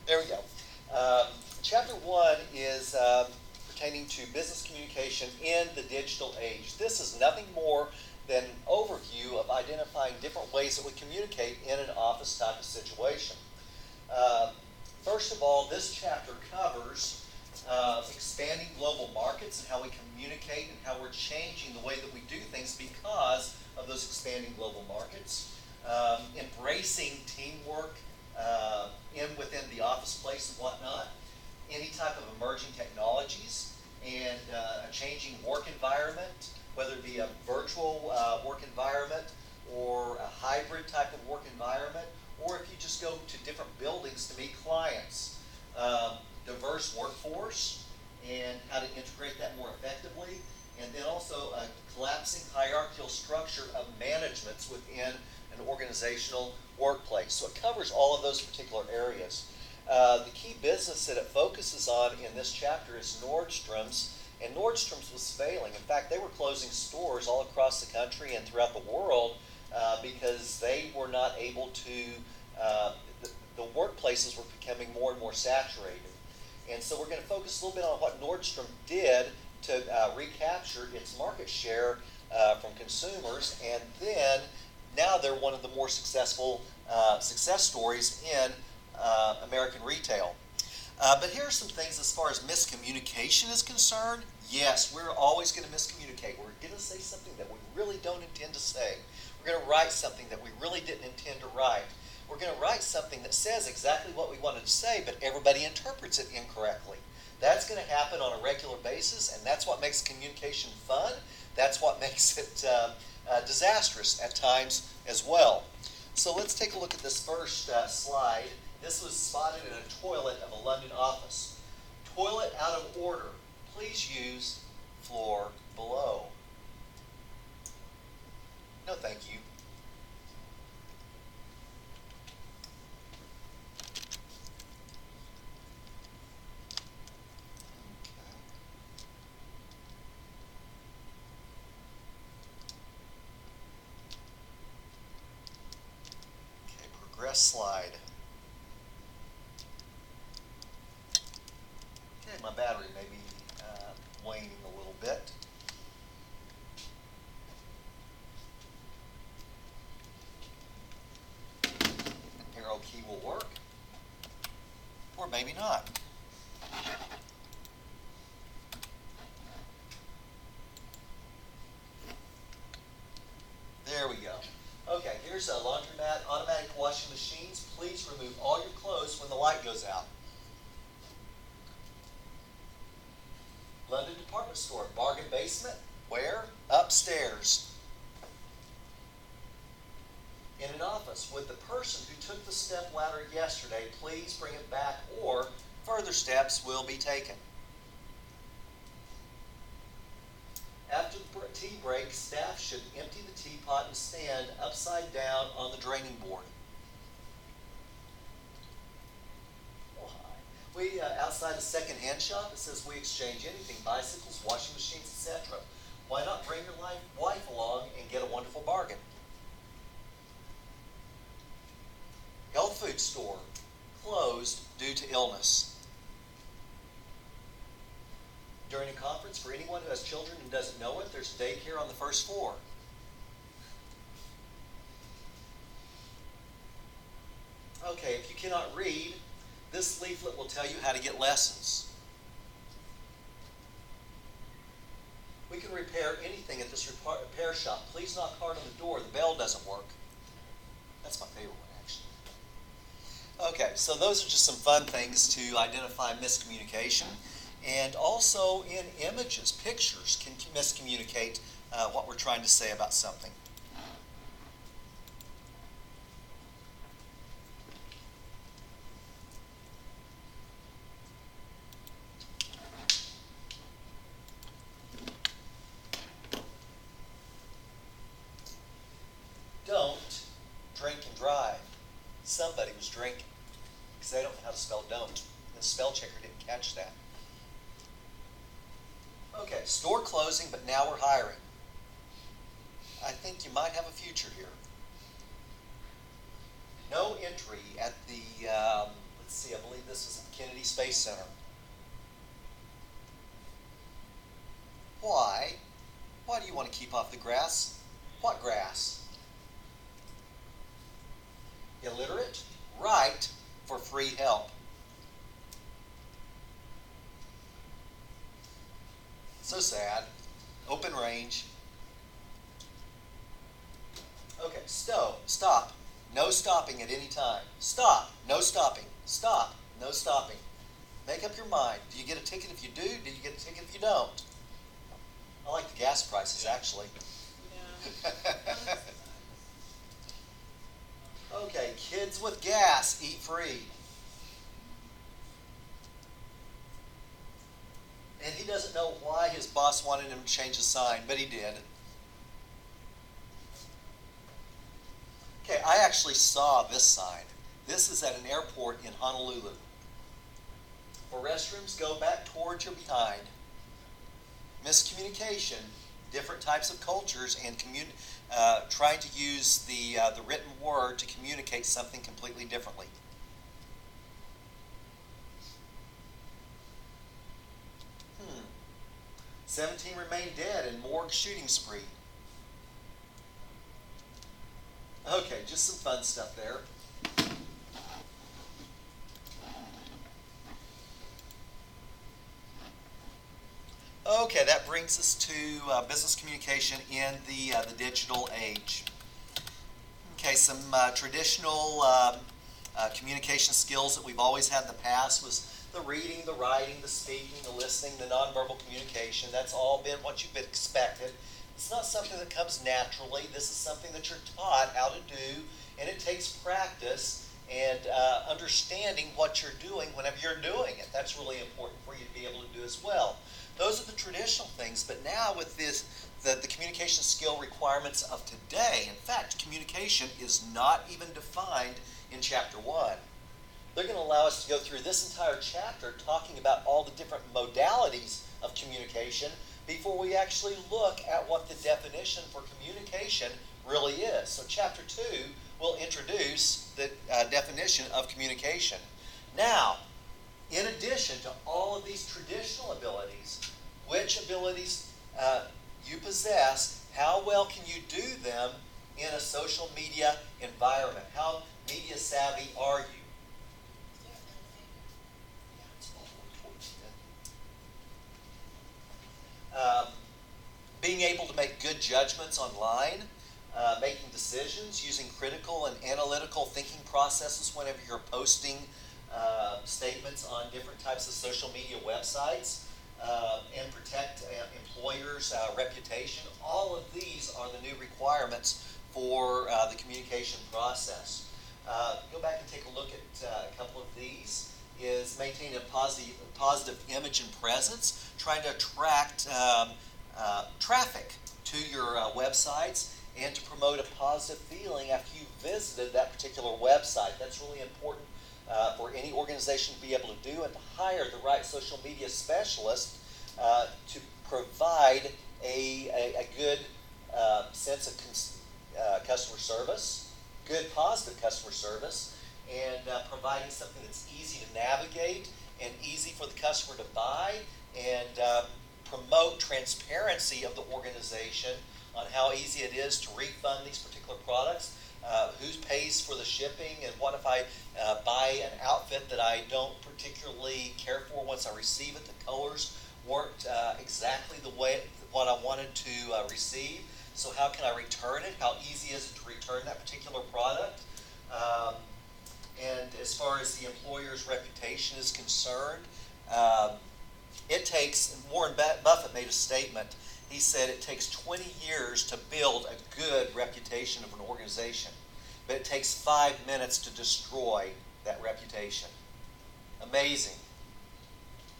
There we go. Chapter 1 is pertaining to business communication in the digital age. This is nothing more than an overview of identifying different ways that we communicate in an office type of situation. Uh, First of all, this chapter covers expanding global markets and how we communicate and how we're changing the way that we do things because of those expanding global markets. Embracing teamwork in within the office place and whatnot. Any type of emerging technologies and a changing work environment, whether it be a virtual work environment or a hybrid type of work environment, or if you just go to different buildings to meet clients. Diverse workforce and how to integrate that more effectively, and then also a collapsing hierarchical structure of managements within an organizational workplace. So it covers all of those particular areas. The key business that it focuses on in this chapter is Nordstrom's, and Nordstrom's was failing. In fact, they were closing stores all across the country and throughout the world because they were not able to, the workplaces were becoming more and more saturated. And so we're going to focus a little bit on what Nordstrom did to recapture its market share from consumers, and then now they're one of the more successful success stories in American retail. But here are some things as far as miscommunication is concerned. Yes, we're always going to miscommunicate. We're going to say something that we really don't intend to say. We're going to write something that we really didn't intend to write. We're going to write something that says exactly what we wanted to say, but everybody interprets it incorrectly. That's going to happen on a regular basis, and that's what makes communication fun. That's what makes it disastrous at times as well. So let's take a look at this first slide. This was spotted in a toilet of a London office. Toilet out of order. Please use floor below. No, thank you. Okay, progress slide. Okay, my battery may be waning a little bit. Arrow key will work, or maybe not. There we go. Okay, here's a laundromat, automatic washing machines. Please remove all your clothes when the light goes out. London department store, bargain basement. Where? Upstairs. In an office, would the person who took the step ladder yesterday please bring it back, or further steps will be taken? After the tea break, staff should empty the teapot and stand upside down on the draining board. Oh, hi. We outside a second-hand shop, it says we exchange anything: bicycles, washing machines, etc. Why not bring your wife along and get a wonderful bargain? Health food store, closed due to illness. During a conference, for anyone who has children and doesn't know it, there's daycare on the first floor. Okay, if you cannot read, this leaflet will tell you how to get lessons. We can repair anything at this repair shop. Please knock hard on the door. The bell doesn't work. That's my favorite one, actually. Okay, so those are just some fun things to identify miscommunication. And also in images, pictures can miscommunicate what we're trying to say about something. Don't drink and drive. Somebody was drinking because they don't know how to spell don't. The spell checker didn't catch that. Okay, store closing, but now we're hiring. I think you might have a future here. No entry at the, let's see, I believe this Kennedy Space Center. Why? Why do you want to keep off the grass? What grass? Illiterate? Right, for free help. So sad. Open range. Okay, stop. No stopping at any time. Stop. No stopping. Stop. No stopping. Make up your mind. Do you get a ticket if you do? Do you get a ticket if you don't? I like the gas prices, actually. Yeah. Okay, kids with gas eat free. And he doesn't know why his boss wanted him to change the sign, but he did. Okay, I actually saw this sign. This is at an airport in Honolulu. For restrooms, go back towards your behind. Miscommunication, different types of cultures, and trying to use the written word to communicate something completely differently. 17 remain dead in morgue shooting spree. Okay, just some fun stuff there. Okay, that brings us to business communication in the digital age. Okay, some traditional communication skills that we've always had in the past was the reading, the writing, the speaking, the listening, the nonverbal communication. That's all been what you've been expected. It's not something that comes naturally. This is something that you're taught how to do, and it takes practice and understanding what you're doing whenever you're doing it. That's really important for you to be able to do as well. Those are the traditional things, but now with this, the communication skill requirements of today, in fact, communication is not even defined in Chapter 1. They're going to allow us to go through this entire chapter talking about all the different modalities of communication before we actually look at what the definition for communication really is. So Chapter 2 will introduce the definition of communication. Now, in addition to all of these traditional abilities, which abilities you possess, how well can you do them in a social media environment? How media savvy are you? Being able to make good judgments online, making decisions, using critical and analytical thinking processes whenever you're posting statements on different types of social media websites, and protect employers' reputation. All of these are the new requirements for the communication process. Go back and take a look at a couple of these. Is maintaining a positive image and presence, trying to attract traffic to your websites and to promote a positive feeling after you visited that particular website. That's really important for any organization to be able to do, and to hire the right social media specialist to provide a good sense of customer service, good positive customer service, and providing something that's easy to navigate and easy for the customer to buy, and promote transparency of the organization on how easy it is to refund these particular products, who pays for the shipping, and what if I buy an outfit that I don't particularly care for once I receive it. The colors weren't exactly the way what I wanted to receive, so how can I return it? How easy is it to return that particular product? And as far as the employer's reputation is concerned, it takes, Warren Buffett made a statement. He said it takes 20 years to build a good reputation of an organization, but it takes 5 minutes to destroy that reputation. Amazing.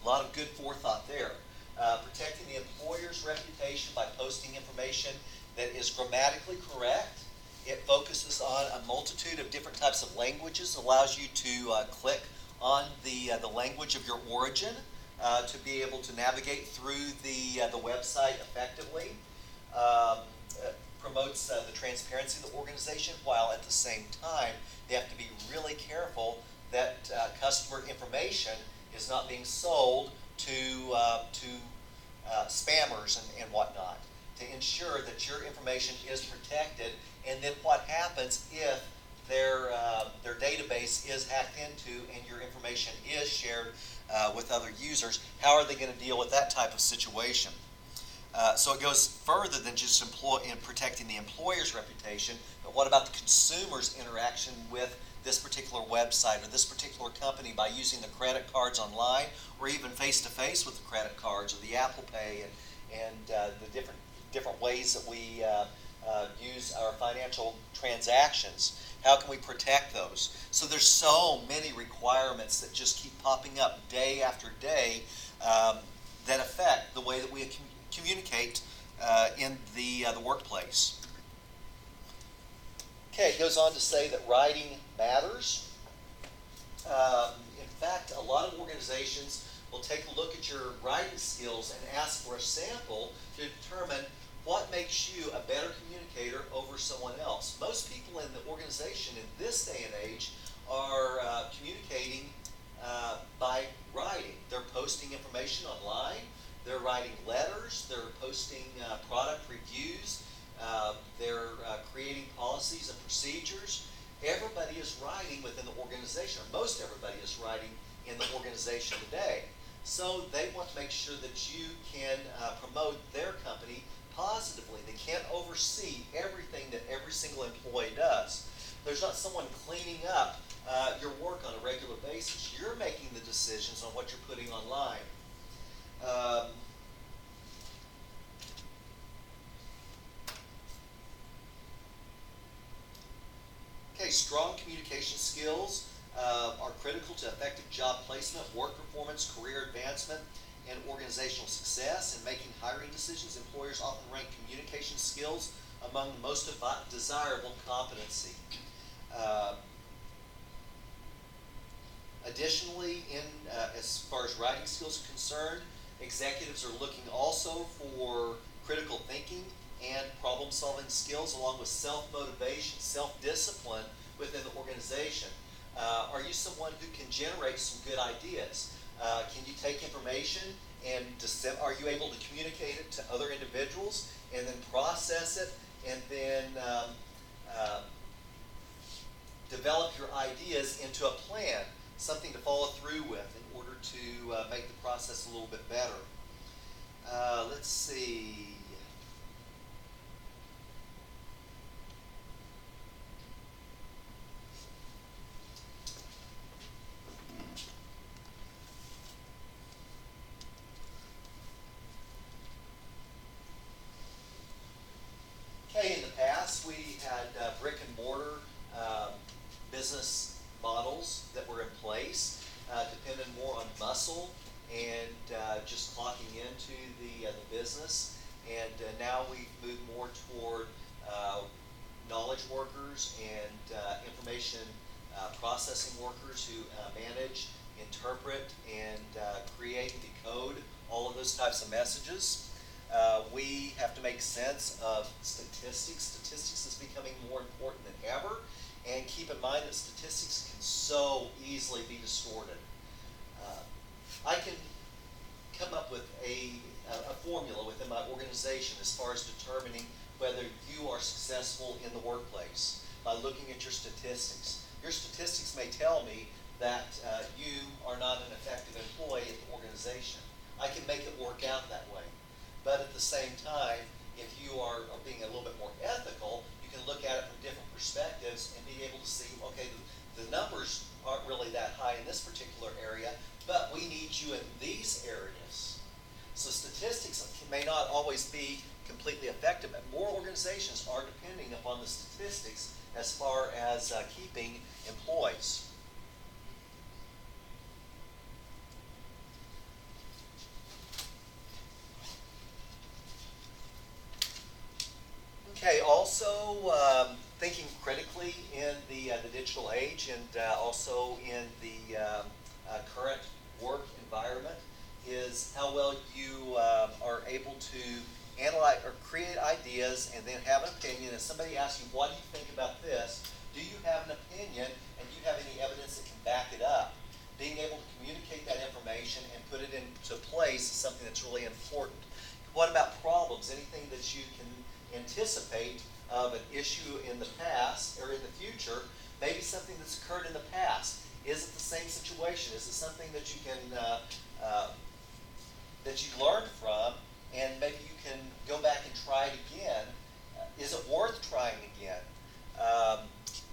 A lot of good forethought there. Protecting the employer's reputation by posting information that is grammatically correct. It focuses on a multitude of different types of languages, allows you to click on the language of your origin to be able to navigate through the website effectively. Promotes the transparency of the organization, while at the same time they have to be really careful that customer information is not being sold to spammers and whatnot, to ensure that your information is protected. And then what happens if their database is hacked into and your information is shared with other users? How are they going to deal with that type of situation? So it goes further than just in protecting the employer's reputation, but what about the consumer's interaction with this particular website or this particular company by using the credit cards online, or even face-to-face with the credit cards, or the Apple Pay, and the different ways that we use our financial transactions? How can we protect those? So there's so many requirements that just keep popping up day after day that affect the way that we communicate in the workplace. Okay, it goes on to say that writing matters. In fact, a lot of organizations will take a look at your writing skills and ask for a sample to determine what makes you a better communicator over someone else. Most people in the organization in this day and age are communicating by writing. They're posting information online. They're writing letters. They're posting product reviews. They're creating policies and procedures. Everybody is writing within the organization, or most everybody is writing in the organization today. So they want to make sure that you can promote their company positively. They can't oversee everything that every single employee does. There's not someone cleaning up your work on a regular basis. You're making the decisions on what you're putting online. Okay, strong communication skills are critical to effective job placement, work performance, career advancement, and organizational success. In making hiring decisions, employers often rank communication skills among the most desirable competency. Additionally, as far as writing skills are concerned, executives are looking also for critical thinking and problem-solving skills, along with self-motivation, self-discipline within the organization. Are you someone who can generate some good ideas? Can you take information and are you able to communicate it to other individuals and then process it and then develop your ideas into a plan, something to follow through with in order to make the process a little bit better? Let's see. Okay, in the past we had brick and mortar business models that were in place, depended more on muscle and just clocking into the business. And now we've moved more toward knowledge workers and information processing workers who manage, interpret, and create, decode all of those types of messages. We have to make sense of statistics. Statistics is becoming more important than ever. And keep in mind that statistics can so easily be distorted. I can come up with a formula within my organization as far as determining whether you are successful in the workplace by looking at your statistics. Your statistics may tell me that you are not an effective employee at the organization. I can make it work out that way. But at the same time, if you are being a little bit more ethical, you can look at it from different perspectives and be able to see, okay, the numbers aren't really that high in this particular area, but we need you in these areas. So statistics may not always be completely effective, but more organizations are depending upon the statistics as far as keeping employees. Okay, also thinking critically in the digital age and also in the current work environment is how well you are able to analyze or create ideas and then have an opinion. If somebody asks you, what do you think about this? Do you have an opinion and do you have any evidence that can back it up? Being able to communicate that information it into place is something that's really important. What about problems? Anything that you can anticipate of an issue in the past or in the future, maybe something that's occurred in the past. Is it the same situation? Is it something that you can that you learn from, and maybe you can go back and try it again? Is it worth trying again?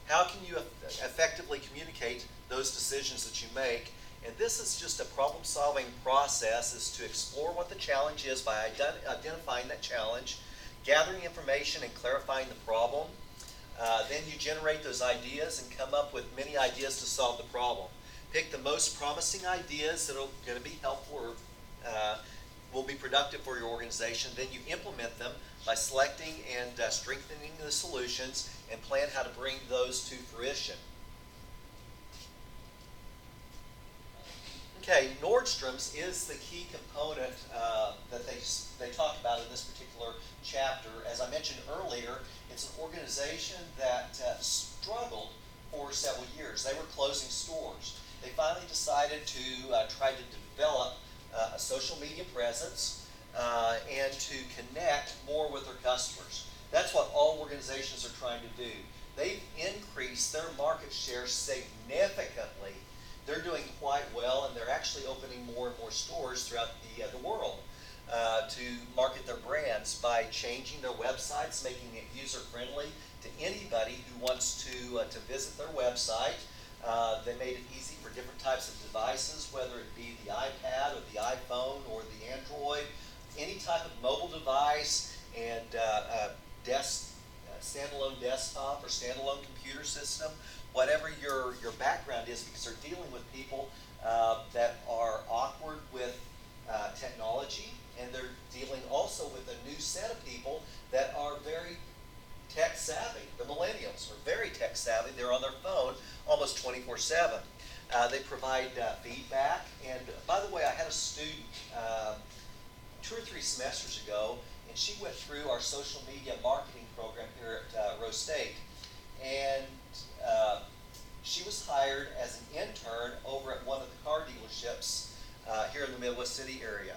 How can you effectively communicate those decisions that you make? And this is just a problem-solving process, is to explore what the challenge is by identifying that challenge, gathering information and clarifying the problem. Then you generate those ideas and come up with many ideas to solve the problem. Pick the most promising ideas that are going to be helpful or will be productive for your organization. Then you implement them by selecting and strengthening the solutions and plan how to bring those to fruition. Okay, Nordstrom's is the key component that they talk about in this particular chapter. As I mentioned earlier, it's an organization that struggled for several years. They were closing stores. They finally decided to try to develop a social media presence and to connect more with their customers. That's what all organizations are trying to do. They've increased their market share significantly. They're doing quite well, and they're actually opening more and more stores throughout the world to market their brands by changing their websites, making it user-friendly to anybody who wants to visit their website. They made it easy for different types of devices, whether it be the iPad or the iPhone or the Android, any type of mobile device, and standalone desktop or standalone computer system, whatever your background is, because they're dealing with people that are awkward with technology, and they're dealing also with a new set of people that are very tech savvy. The millennials are very tech savvy. They're on their phone almost 24/7. They provide feedback. And by the way, I had a student 2 or 3 semesters ago, and she went through our social media marketing program here at Rose State. And she was hired as an intern over at one of the car dealerships here in the Midwest City area.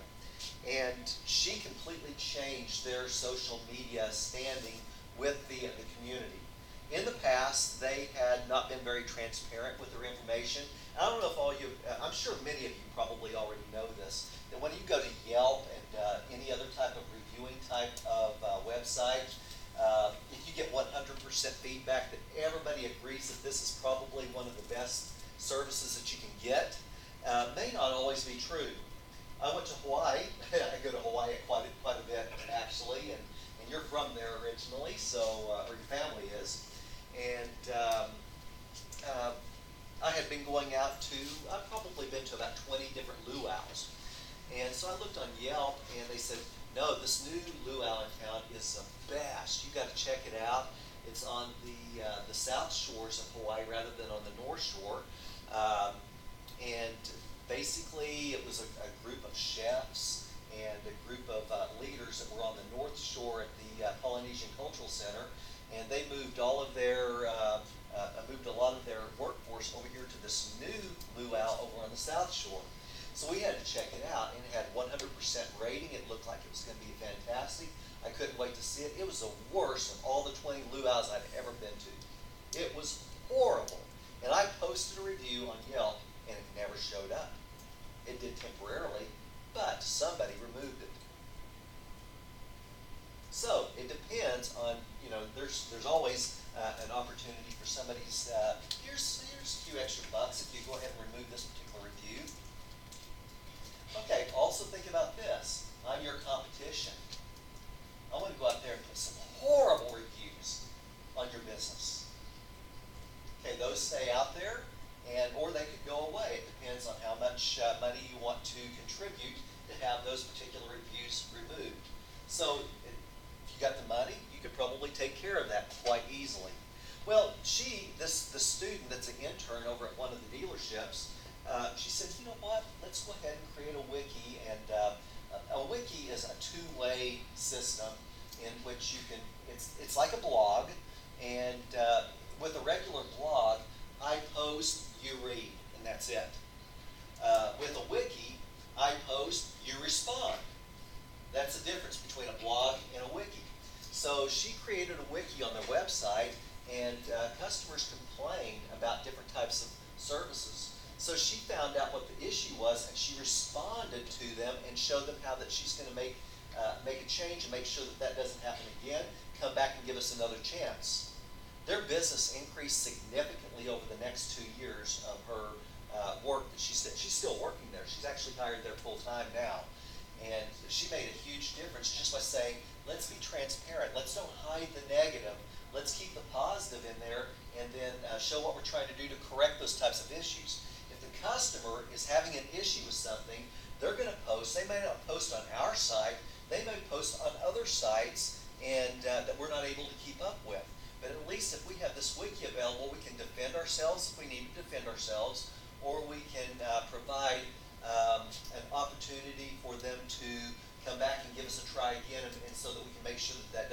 And she completely changed their social media standing with the community. In the past, they had not been very transparent with their information. I don't know if all you, I'm sure many of you probably already know this, that when you go to Yelp and any other type of reviewing type of website, if you get 100% feedback that everybody agrees that this is probably one of the best services that you can get, may not always be true. I went to Hawaii. I go to Hawaii quite a bit, actually, and you're from there originally, so or your family is. And I had been going out to, I've probably been to about 20 different luau's. And so I looked on Yelp, and they said, no, this new luau in town is the best. You got to check it out. It's on the south shores of Hawaii rather than on the north shore. And basically, it was a group of chefs and a group of leaders that were on the north shore at the Polynesian Cultural Center, and they moved all of their moved a lot of their workforce over here to this new luau over on the south shore. So we had to check it out, and it had 100% rating. It looked like it was going to be fantastic. I couldn't wait to see it. It was the worst of all the 20 luau's I've ever been to. It was horrible. And I posted a review on Yelp, and it never showed up. It did temporarily, but somebody removed it. So it depends on, there's always an opportunity for somebody's, here's a few extra bucks if you go ahead and remove this particular review. Okay, also think about this. I'm your competition. I want to go out there and put some horrible reviews on your business. Okay, those stay out there, or they could go away. It depends on how much money you want to contribute to have those particular reviews removed. So if you got the money, you could probably take care of that quite easily. Well, the student that's an intern over at one of the dealerships, she said, you know what, let's go ahead and create a wiki. And a wiki is a two-way system in which you can, it's like a blog, and with a regular blog, I post, you read, and that's it. With a wiki, I post, website, and customers complained about different types of services. So she found out what the issue was, and she responded to them and showed them how that she's going to make a change and make sure that that doesn't happen again. Come back and give us another chance. Their business increased significantly over the next 2 years of her work that she said. She's still working there. She's actually hired there full time now. And she made a huge difference just by saying, let's be transparent. Let's don't hide the negative. Let's keep the positive in there and then show what we're trying to do to correct those types of issues. If the customer is having an issue with something, they're going to post. They may not post on our site. They may post on other sites and that we're not able to keep up with. But at least if we have this wiki available, we can defend ourselves if we need to defend ourselves, or we can provide an opportunity for them to come back and give us a try again, and so that we can make sure that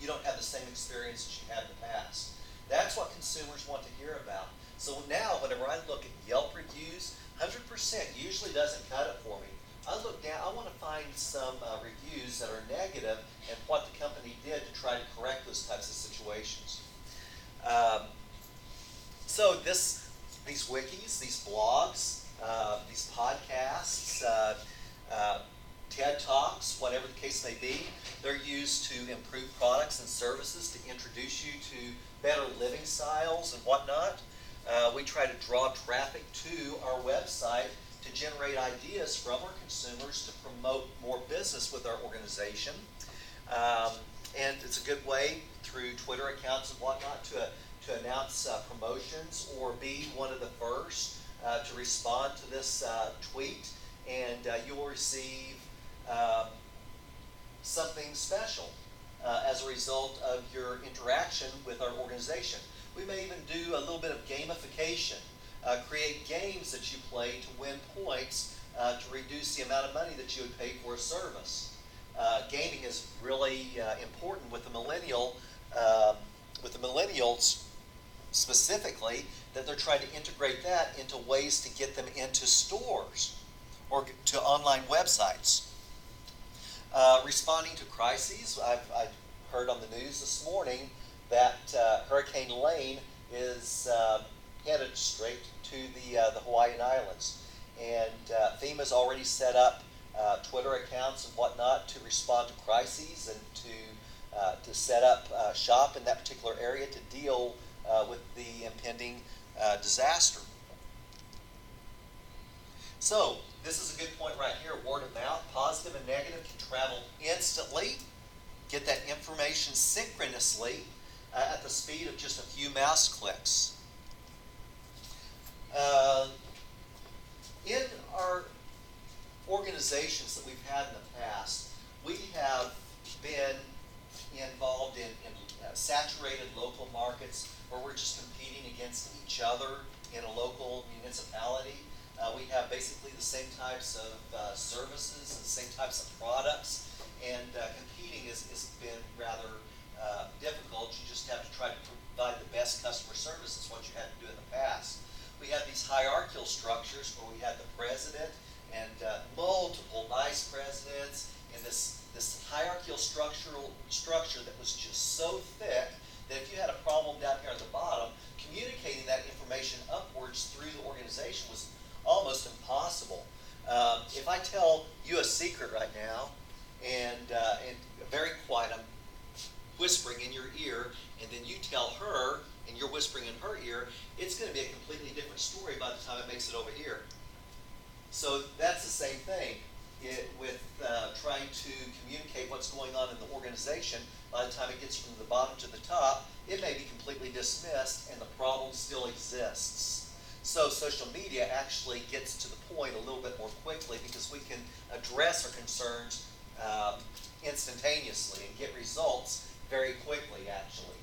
you don't have the same experience as you had in the past. That's what consumers want to hear about. So now, whenever I look at Yelp reviews, 100% usually doesn't cut it for me. I look down, I want to find some reviews that are negative and what the company did to try to correct those types of situations. So these wikis, these blogs, these podcasts, TED Talks, whatever the case may be, they're used to improve products and services, to introduce you to better living styles and whatnot. We try to draw traffic to our website to generate ideas from our consumers to promote more business with our organization. And it's a good way through Twitter accounts and whatnot to announce promotions or be one of the first to respond to this tweet, and you will receive something special as a result of your interaction with our organization. We may even do a little bit of gamification, create games that you play to win points to reduce the amount of money that you would pay for a service. Gaming is really important with the millennials specifically, that they're trying to integrate that into ways to get them into stores or to online websites. Responding to crises, I heard on the news this morning that Hurricane Lane is headed straight to the Hawaiian Islands, and FEMA's already set up Twitter accounts and whatnot to respond to crises and to set up shop in that particular area to deal with the impending disaster. So this is a good point right here. Word of mouth, positive and negative, can travel instantly. Get that information synchronously at the speed of just a few mouse clicks. In our organizations that we've had in the past, we have been involved in saturated local markets where we're just competing against each other in a local municipality. We have basically the same types of services and the same types of products, and competing has been rather difficult. You just have to try to provide the best customer service. That's what you had to do in the past. We had these hierarchical structures where we had the president and multiple vice presidents, and this hierarchical structure that was just so thick that if you had a problem down here at the bottom, communicating that information upwards through the organization was almost impossible. If I tell you a secret right now, and very quiet, I'm whispering in your ear, and then you tell her, and you're whispering in her ear, it's going to be a completely different story by the time it makes it over here. So that's the same thing with trying to communicate what's going on in the organization. By the time it gets from the bottom to the top, it may be completely dismissed and the problem still exists. So social media actually gets to the point a little bit more quickly because we can address our concerns instantaneously and get results very quickly, actually.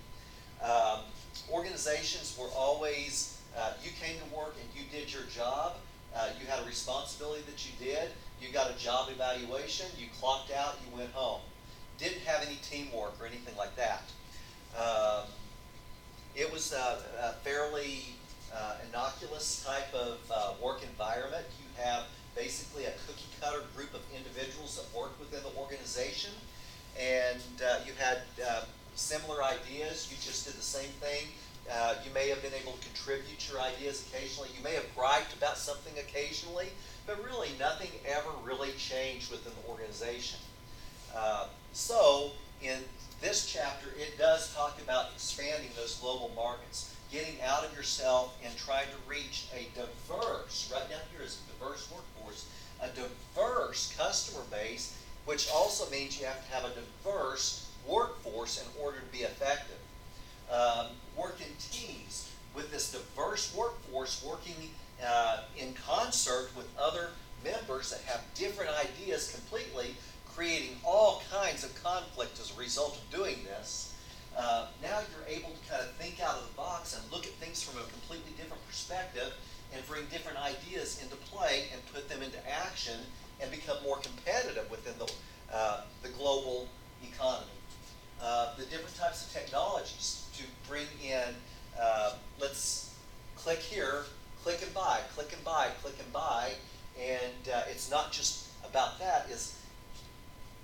Organizations were always, you came to work and you did your job. You had a responsibility that you did. You got a job evaluation. You clocked out. You went home. Didn't have any teamwork or anything like that. It was a fairly innocuous type of work environment. You have basically a cookie-cutter group of individuals that worked within the organization, and you had similar ideas. You just did the may have been able to contribute your ideas occasionally. You may have griped about something occasionally, but really nothing ever really changed within the organization. So in this chapter, it does talk about expanding those global markets, getting out of yourself and trying to reach a diverse, right down here is a diverse workforce, a diverse customer base, which also means you have to have a diverse workforce in order to be effective. Work in teams with this diverse workforce, working in concert with other members that have different ideas completely, creating all kinds of conflict as a result of doing this. Now you're able to kind of think out of the box and look at things from a completely different perspective and bring different ideas into play and put them into action and become more competitive within the global economy. The different types of technologies to bring in, let's click here, click and buy, click and buy, click and buy, and it's not just about that, is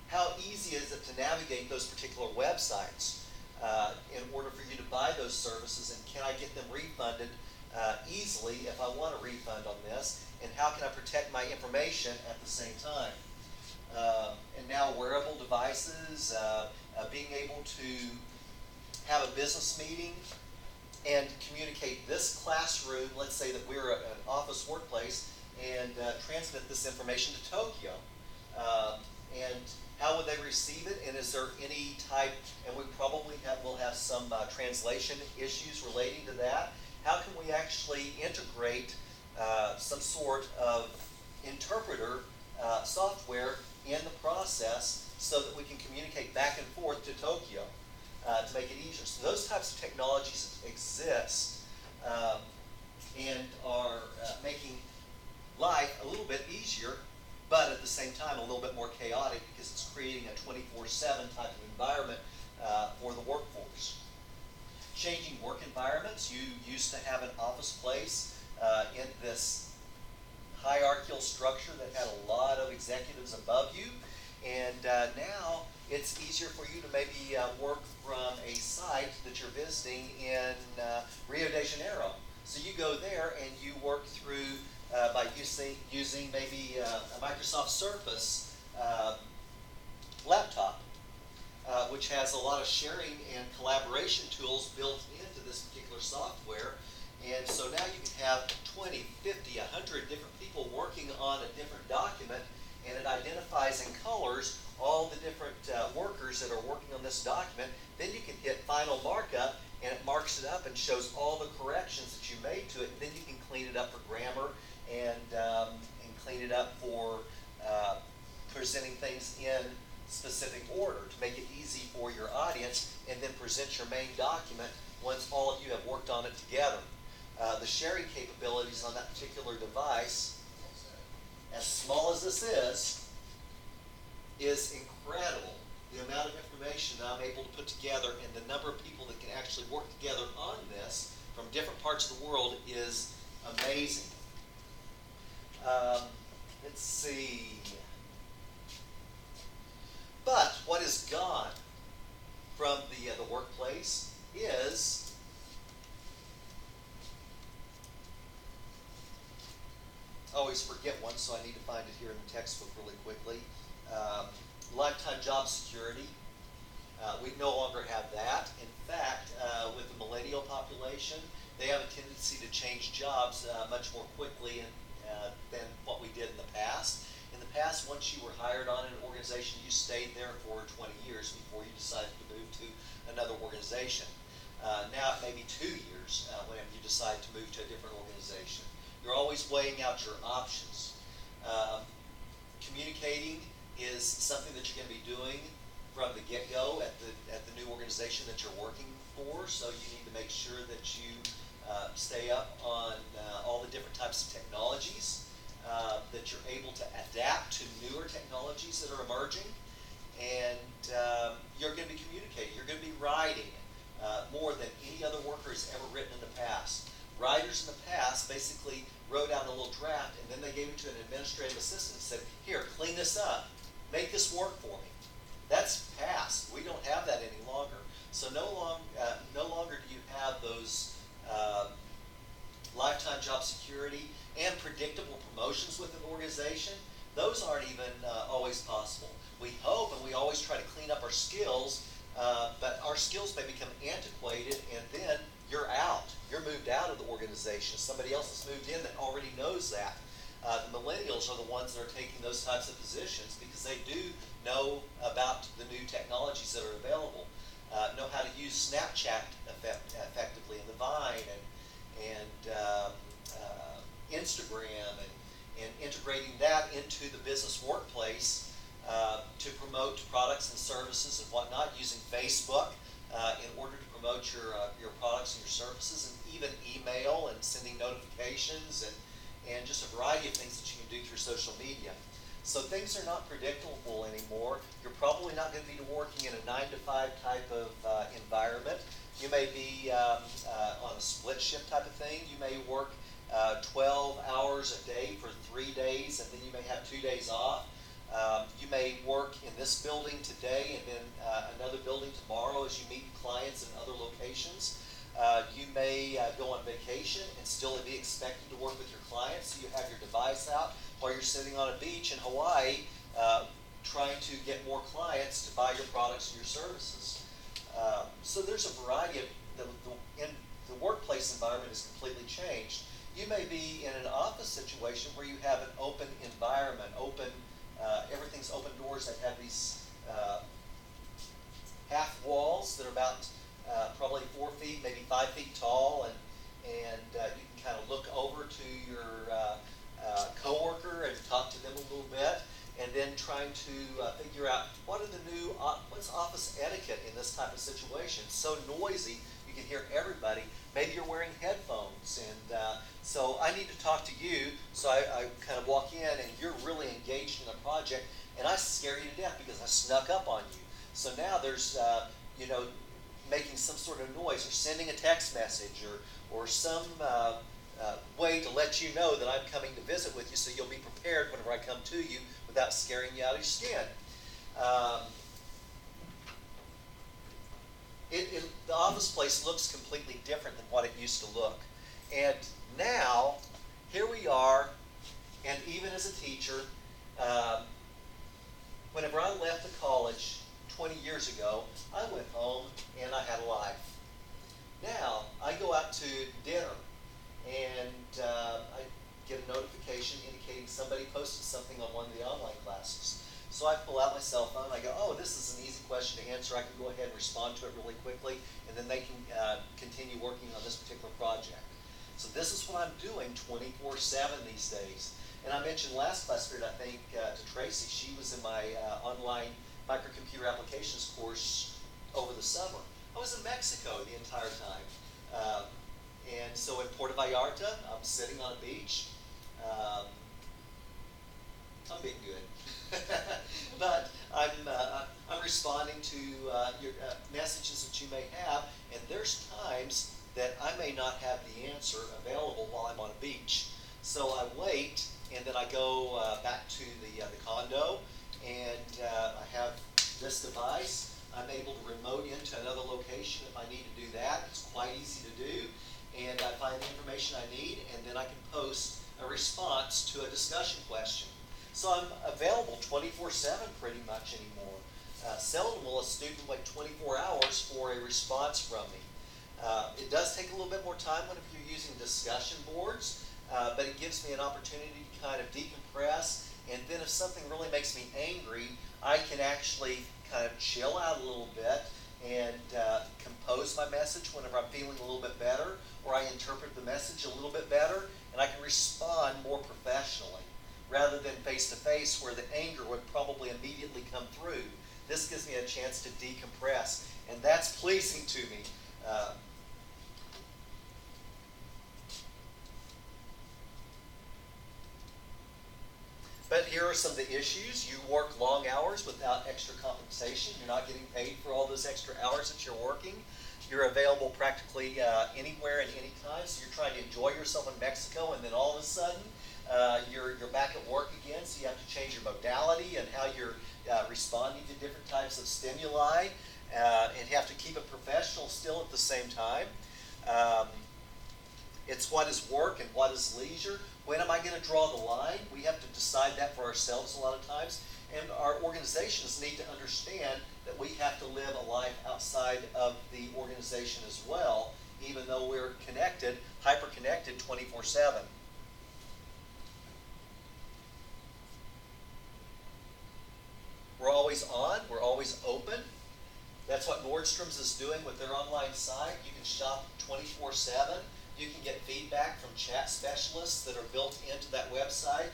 how easy is it to navigate those particular websites in order for you to buy those services, and can I get them refunded easily if I want a refund on this, and how can I protect my information at the same time? And now wearable devices, being able to have a business meeting and communicate this classroom, let's say that we're an office workplace, and transmit this information to Tokyo. And how would they receive it? And is there any type, and we probably will have some translation issues relating to that. How can we actually integrate some sort of interpreter software in the process so that we can communicate back and forth to Tokyo to make it easier? So those types of technologies exist and are making life a little bit easier, but at the same time a little bit more chaotic because it's creating a 24/7 type of environment for the workforce. Changing work environments. You used to have an office place in this hierarchical structure that had a lot of executives above you, and now it's easier for you to maybe work from a site that you're visiting in Rio de Janeiro. So you go there and you work through by using maybe a Microsoft Surface laptop, which has a lot of sharing and collaboration tools built into this particular software. And so now you can have 20, 50, 100 different people working on a different document, and it identifies in colors all the different workers that are working on this document. Then you can hit Final Markup, and it marks it up and shows all the corrections that you made to it. And then you can clean it up for grammar and clean it up for presenting things in specific order to make it easy for your audience, and then present your main document once all of you have worked on it together. The sharing capabilities on that particular device, as small as this is incredible. The amount of information that I'm able to put together and the number of people that can actually work together on this from different parts of the world is amazing. Let's see. But what is gone from the workplace is I always forget one, so I need to find it here in the textbook really quickly. Lifetime job security. We no longer have that. In fact, with the millennial population, they have a tendency to change jobs much more quickly than what we did in the past. In the past, once you were hired on an organization, you stayed there for 20 years before you decided to move to another organization. Now it may be 2 years whenever you decide to move to a different organization. You're always weighing out your options. Communicating is something that you're going to be doing from the get-go at the new organization that you're working for. So you need to make sure that you stay up on all the different types of technologies, that you're able to adapt to newer technologies that are emerging, and you're going to be communicating. You're going to be writing more than any other worker has ever written in the past. Writers in the past basically wrote out a little draft, and then they gave it to an administrative assistant and said, "Here, clean this up. Make this work for me." That's past. We don't have that any longer. So no longer do you have those uh, lifetime job security, and predictable promotions with an organization, those aren't even always possible. We hope and we always try to clean up our skills, but our skills may become antiquated, and then you're out. You're moved out of the organization. Somebody else has moved in that already knows that. The millennials are the ones that are taking those types of positions because they do know about the new technologies that are available, know how to use Snapchat effectively, and the Vine, and Instagram, and integrating that into the business workplace to promote products and services and whatnot, using Facebook in order to promote your products and your services, and even email and sending notifications, and just a variety of things that you can do through social media. So things are not predictable anymore. You're probably not going to be working in a 9-to-5 type of environment. You may be on a split shift type of thing. You may work 12 hours a day for 3 days, and then you may have 2 days off. You may work in this building today and then another building tomorrow as you meet clients in other locations. You may go on vacation and still be expected to work with your clients. So you have your device out while you're sitting on a beach in Hawaii trying to get more clients to buy your products and your services. So there's a variety of, the workplace environment has completely changed. You may be in an office situation where you have an open environment, everything's open doors that have these half walls that are about probably 4 feet, maybe 5 feet tall, and you can kind of look over to your coworker and talk to them a little bit, and then trying to figure out what's office etiquette in this type of situation. It's so noisy, you can hear everybody. Maybe you're wearing headphones, and so I need to talk to you. So I kind of walk in, and you're really engaged in a project, and I scare you to death because I snuck up on you. So now there's making some sort of noise, or sending a text message, or some way to let you know that I'm coming to visit with you, so you'll be prepared whenever I come to you without scaring you out of your skin. The office place looks completely different than what it used to look. And now, here we are, and even as a teacher, whenever I left the college 20 years ago, I went home and I had a life. Now, I go out to dinner, and I get a notification indicating somebody posted something on one of the online classes. So I pull out my cell phone, I go, oh, this is an easy question to answer. I can go ahead and respond to it really quickly, and then they can continue working on this particular project. So this is what I'm doing 24/7 these days. And I mentioned last class period, I think, to Tracy, she was in my online microcomputer applications course over the summer. I was in Mexico the entire time. And so in Puerto Vallarta, I'm sitting on a beach. I'm being good. But I'm responding to your messages that you may have, and there's times that I may not have the answer available while I'm on a beach. So I wait, and then I go back to the condo, and I have this device. I'm able to remote into another location if I need to do that. It's quite easy to do, and I find the information I need, and then I can post a response to a discussion question. So I'm available 24/7 pretty much anymore. Seldom will a student wait 24 hours for a response from me. It does take a little bit more time whenever you're using discussion boards, but it gives me an opportunity to kind of decompress, and then if something really makes me angry, I can actually kind of chill out a little bit and compose my message whenever I'm feeling a little bit better, or I interpret the message a little bit better, and I can respond more professionally, rather than face-to-face where the anger would probably immediately come through. This gives me a chance to decompress, and that's pleasing to me. But here are some of the issues. You work long hours without extra compensation. You're not getting paid for all those extra hours that you're working. You're available practically anywhere and any time, so you're trying to enjoy yourself in Mexico, and then all of a sudden, you're back at work again, so you have to change your modality and how you're responding to different types of stimuli, and you have to keep it professional still at the same time. It's what is work and what is leisure. When am I going to draw the line? We have to decide that for ourselves a lot of times. And our organizations need to understand that we have to live a life outside of the organization as well, even though we're connected, hyper-connected 24/7. We're always on, we're always open. That's what Nordstrom's is doing with their online site. You can shop 24/7. You can get feedback from chat specialists that are built into that website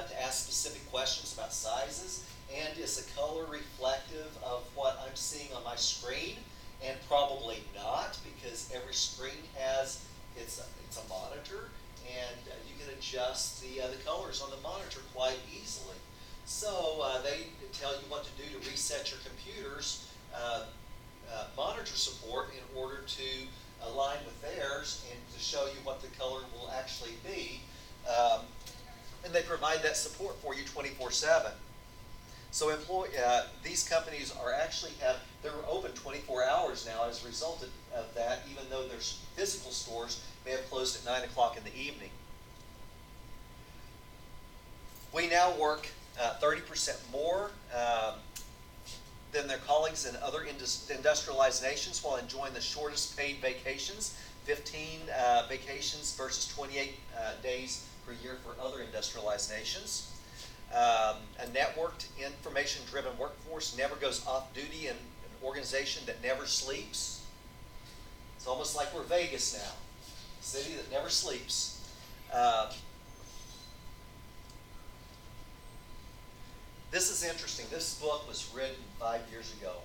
to ask specific questions about sizes. And is the color reflective of what I'm seeing on my screen? And probably not, because every screen has it's a monitor, and you can adjust the colors on the monitor quite easily. So they tell you what to do to reset your computer's monitor support in order to align with theirs and to show you what the color will actually be. And they provide that support for you 24/7. So these companies are they're open 24 hours now as a result of that, even though their physical stores may have closed at 9 o'clock in the evening. We now work 30% more than their colleagues in other industrialized nations while enjoying the shortest paid vacations, 15 vacations versus 28 days per year for other industrialized nations. A networked, information-driven workforce never goes off-duty in an organization that never sleeps. It's almost like we're Vegas now, a city that never sleeps. This is interesting. This book was written 5 years ago.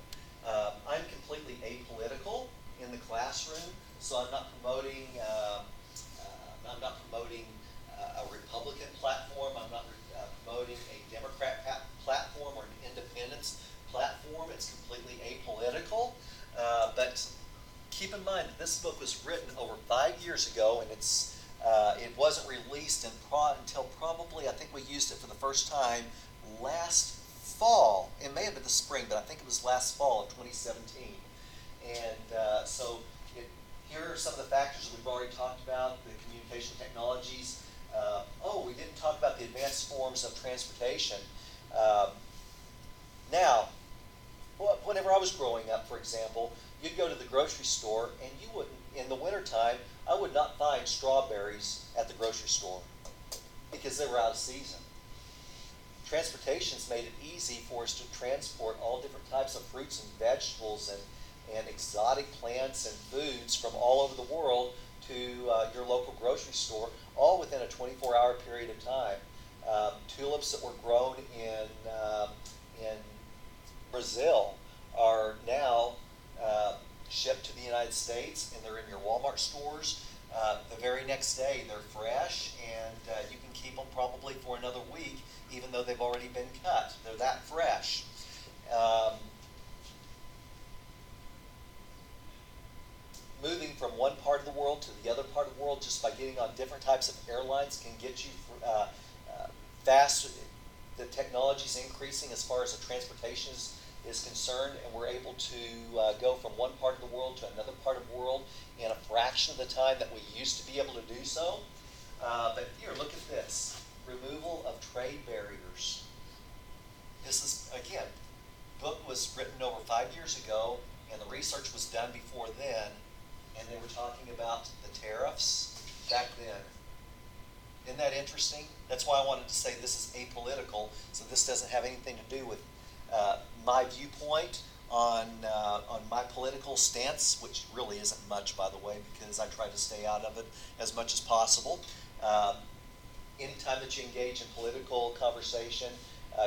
I'm completely apolitical in the classroom, so I'm not promoting a Republican platform. I'm not promoting a Democrat platform or an independence platform. It's completely apolitical. But keep in mind that this book was written over 5 years ago, and it wasn't released until probably, I think we used it for the first time last fall. It may have been the spring, but I think it was last fall of 2017. And here are some of the factors that we've already talked about, the communication technologies. We didn't talk about the advanced forms of transportation. Now, whenever I was growing up, for example, you'd go to the grocery store and you wouldn't, in the wintertime, I would not find strawberries at the grocery store because they were out of season. Transportation's made it easy for us to transport all different types of fruits and vegetables and exotic plants and foods from all over the world to your local grocery store, all within a 24-hour period of time. Tulips that were grown in Brazil are now shipped to the United States, and they're in your Walmart stores. The very next day, they're fresh, and you can keep them probably for another week, even though they've already been cut. They're that fresh. Moving from one part of the world to the other part of the world just by getting on different types of airlines can get you fast. The technology's increasing as far as the transportation is concerned, and we're able to go from one part of the world to another part of the world in a fraction of the time that we used to be able to do so. But here, look at this. Removal of trade barriers. This is, again, the book was written over 5 years ago, and the research was done before then, and they were talking about the tariffs back then. Isn't that interesting? That's why I wanted to say this is apolitical, so this doesn't have anything to do with my viewpoint on my political stance, which really isn't much, by the way, because I try to stay out of it as much as possible. Anytime that you engage in political conversation,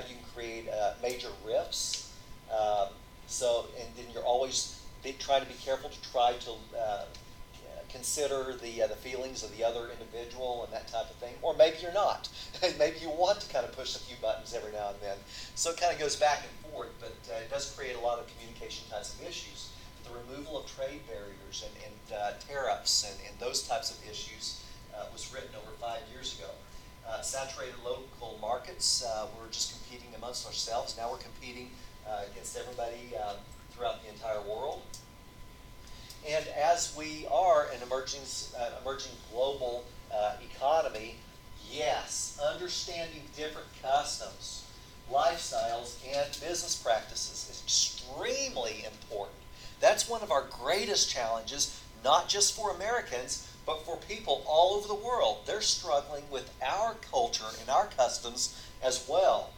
you can create major rifts. And then you're always trying to be careful to try to consider the feelings of the other individual and that type of thing. Or maybe you're not. Maybe you want to kind of push a few buttons every now and then. So it kind of goes back and forth, but it does create a lot of communication types of issues. The removal of trade barriers and tariffs and those types of issues was written over 5 years ago. Saturated local markets, we're just competing amongst ourselves. Now we're competing against everybody throughout the entire world. And as we are an emerging global economy, yes, understanding different customs, lifestyles, and business practices is extremely important. That's one of our greatest challenges, not just for Americans, but for people all over the world. They're struggling with our culture and our customs as well.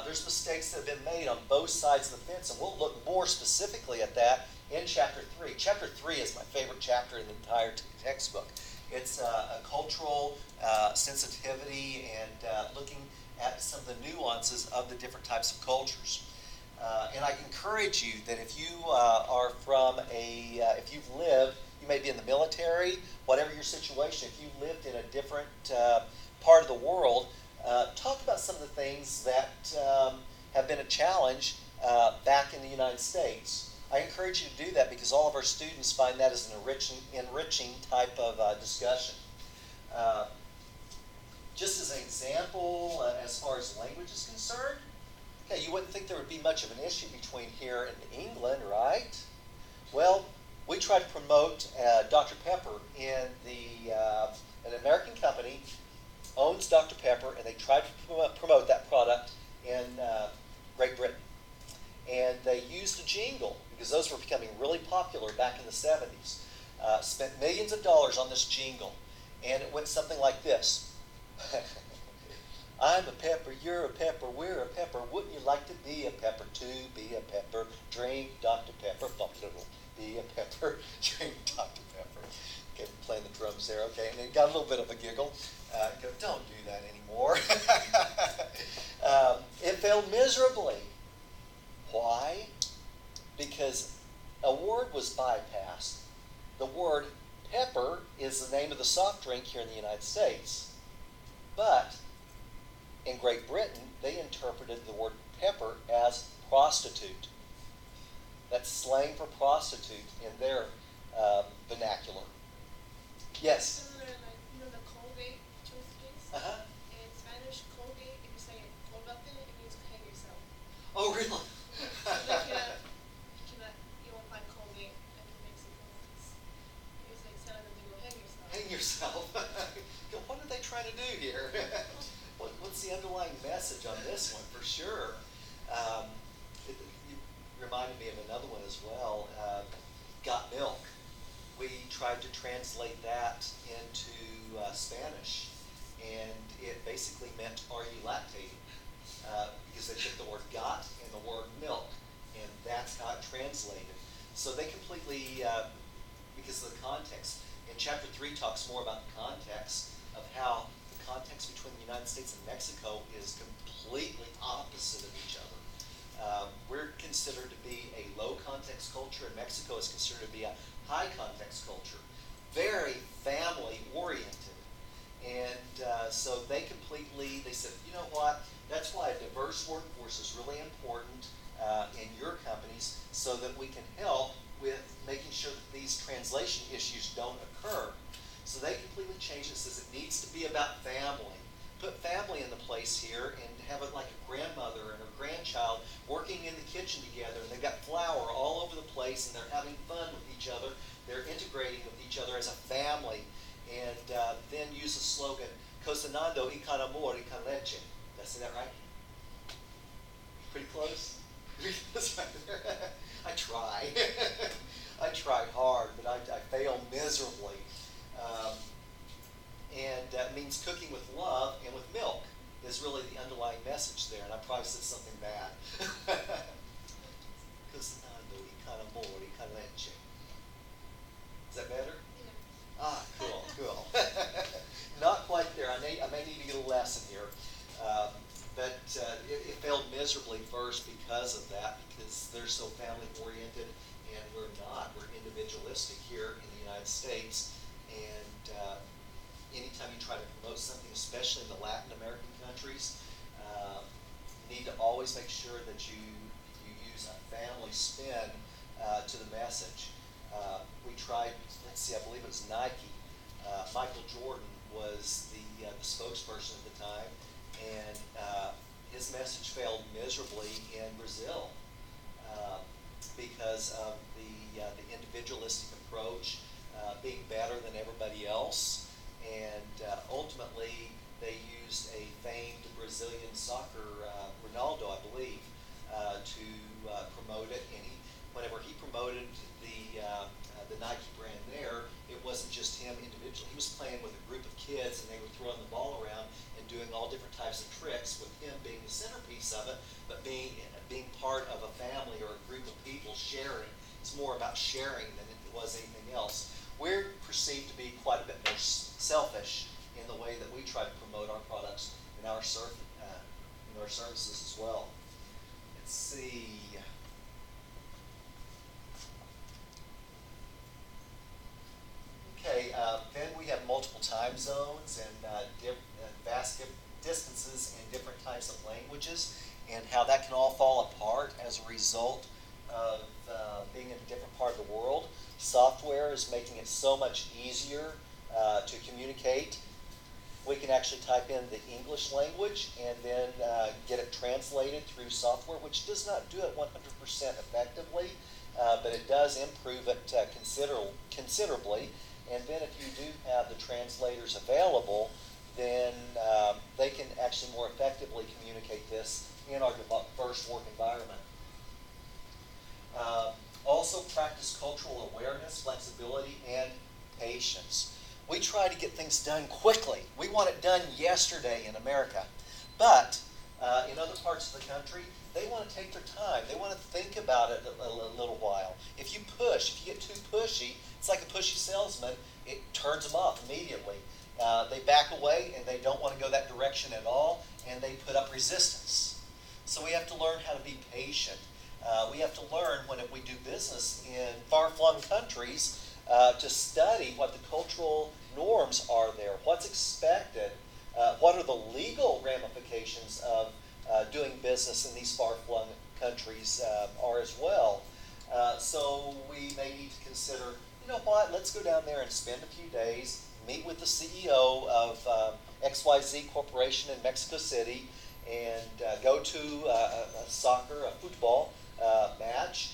There's mistakes that have been made on both sides of the fence, and we'll look more specifically at that in chapter 3. Chapter 3 is my favorite chapter in the entire textbook. It's a cultural sensitivity and looking at some of the nuances of the different types of cultures. And I encourage you that if you are from if you've lived, you may be in the military, whatever your situation, if you've lived in a different part of the world, talk about some of the things that have been a challenge back in the United States. I encourage you to do that because all of our students find that as an enriching type of discussion. Just as an example, as far as language is concerned, okay, you wouldn't think there would be much of an issue between here and England, right? Well, we try to promote Dr. Pepper in an American company owns Dr. Pepper, and they try to promote that product in Great Britain. And they used a jingle, because those were becoming really popular back in the 70s. Spent millions of dollars on this jingle, and it went something like this. I'm a pepper, you're a pepper, we're a pepper. Wouldn't you like to be a pepper too? Be a pepper, drink Dr. Pepper. Be a pepper, drink Dr. Pepper. Okay, playing the drums there, okay, and it got a little bit of a giggle. Go, don't do that anymore. It failed miserably. Why? Because a word was bypassed. The word pepper is the name of the soft drink here in the United States. But in Great Britain, they interpreted the word pepper as prostitute. That's slang for prostitute in their vernacular. Yes? Similar, like, the Colgate toothpaste. Uh-huh. In Spanish, Colgate, if you say colgate, it means hang yourself. Oh, really? You won't find Colgate in Mexico. It's like telling them to go hang yourself. Hang yourself. What are they trying to do here? What's the underlying message on this one, for sure? It reminded me of another one as well. Got milk. We tried to translate that into Spanish, and it basically meant, are you lactating? Because they took the word got and the word milk, and that's how it translated. So they completely, because of the context, and chapter 3 talks more about the context of how the context between the United States and Mexico is completely opposite of each other. We're considered to be a low context culture, and Mexico is considered to be a high context culture. Very family oriented. And so they said, you know what, that's why a diverse workforce is really important in your companies, so that we can help with making sure that these translation issues don't occur. So they completely changed it, says it needs to be about family. Put family in the place here and have it like a grandmother and her grandchild working in the kitchen together, and they've got flour all over the place, and they're having fun with each other. They're integrating with each other as a family, and then use the slogan, Cocinando y con amor y con leche. Did I say that right? Pretty close? That's right there. I try. I tried hard, but I failed miserably. And that means cooking with love and with milk is really the underlying message there. And I probably said something bad. Cocinando y con amor y con leche. Is that better? Yeah. Ah, cool. Not quite there. I may need to get a lesson here. But it failed miserably first because of that, because they're so family oriented, and we're not. We're individualistic here in the United States. And anytime you try to promote something, especially in the Latin American countries, you need to always make sure that you use a family spin to the message. We tried, I believe it was Nike. Michael Jordan was the spokesperson at the time, and his message failed miserably in Brazil. because of the individualistic approach, being better than everybody else, and ultimately they used a famed Brazilian soccer, Ronaldo, I believe, to promote it. And whenever he promoted the Nike brand there, it wasn't just him individually. He was playing with a group of kids, and they were throwing the ball around and doing all different types of tricks, with him being the centerpiece of it, but being part of a family or a group of people sharing. It's more about sharing than it was anything else. We're perceived to be quite a bit more selfish in the way that we try to promote our products and our services as well. Let's see. Okay, then we have multiple time zones and vast distances and different types of languages, and how that can all fall apart as a result of being in a different part of the world. Software is making it so much easier to communicate. We can actually type in the English language and then get it translated through software, which does not do it 100% effectively, but it does improve it considerably. And then if you do have the translators available, then they can actually more effectively communicate this in our diverse work environment. Also practice cultural awareness, flexibility, and patience. We try to get things done quickly. We want it done yesterday in America. But in other parts of the country, they want to take their time. They want to think about it a little while. If you get too pushy, it's like a pushy salesman, it turns them off immediately. They back away and they don't want to go that direction at all, and they put up resistance. So we have to learn how to be patient. We have to learn when we do business in far-flung countries to study what the cultural norms are there, what's expected, what are the legal ramifications of doing business in these far-flung countries are as well. So we may need to consider, you know what, let's go down there and spend a few days, meet with the CEO of XYZ Corporation in Mexico City, and go to a football match,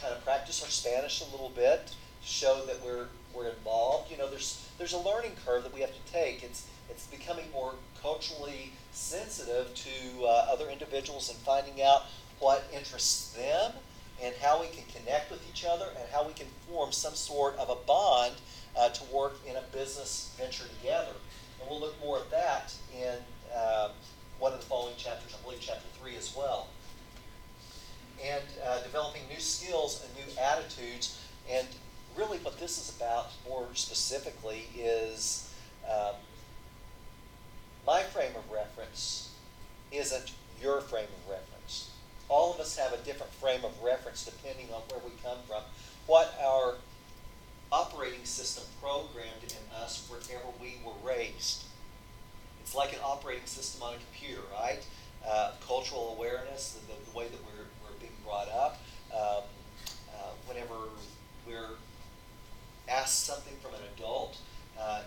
kind of practice our Spanish a little bit, show that we're involved. You know, there's a learning curve that we have to take. It's becoming more culturally sensitive to other individuals and finding out what interests them and how we can connect with each other and how we can form some sort of a bond to work in a business venture together. And we'll look more at that in one of the following chapters, I believe chapter 3 as well. And developing new skills and new attitudes. And really what this is about more specifically is my frame of reference isn't your frame of reference. All of us have a different frame of reference depending on where we come from, what our operating system programmed in us wherever we were raised. It's like an operating system on a computer, right? Cultural awareness, the way that we're being brought up. Whenever we're asked something from an adult,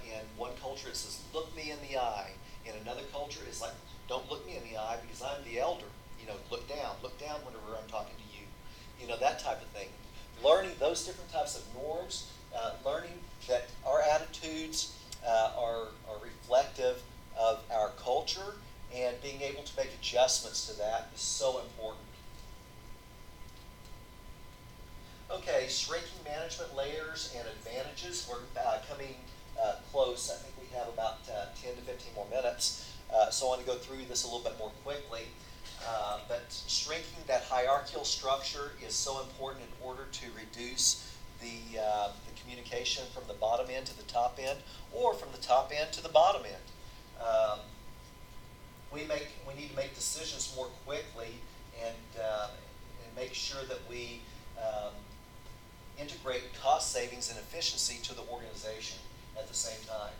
in one culture it says, look me in the eye. In another culture it's like, don't look me in the eye because I'm the elder. You know, look down whenever I'm talking to you. You know, that type of thing. Learning those different types of norms, learning that our attitudes are reflective of our culture, and being able to make adjustments to that is so important. Okay, shrinking management layers and advantages. We're coming close. I think we have about 10 to 15 more minutes. So I want to go through this a little bit more quickly. But shrinking that hierarchical structure is so important in order to reduce the communication from the bottom end to the top end, or from the top end to the bottom end. We need to make decisions more quickly and make sure that we integrate cost savings and efficiency to the organization at the same time.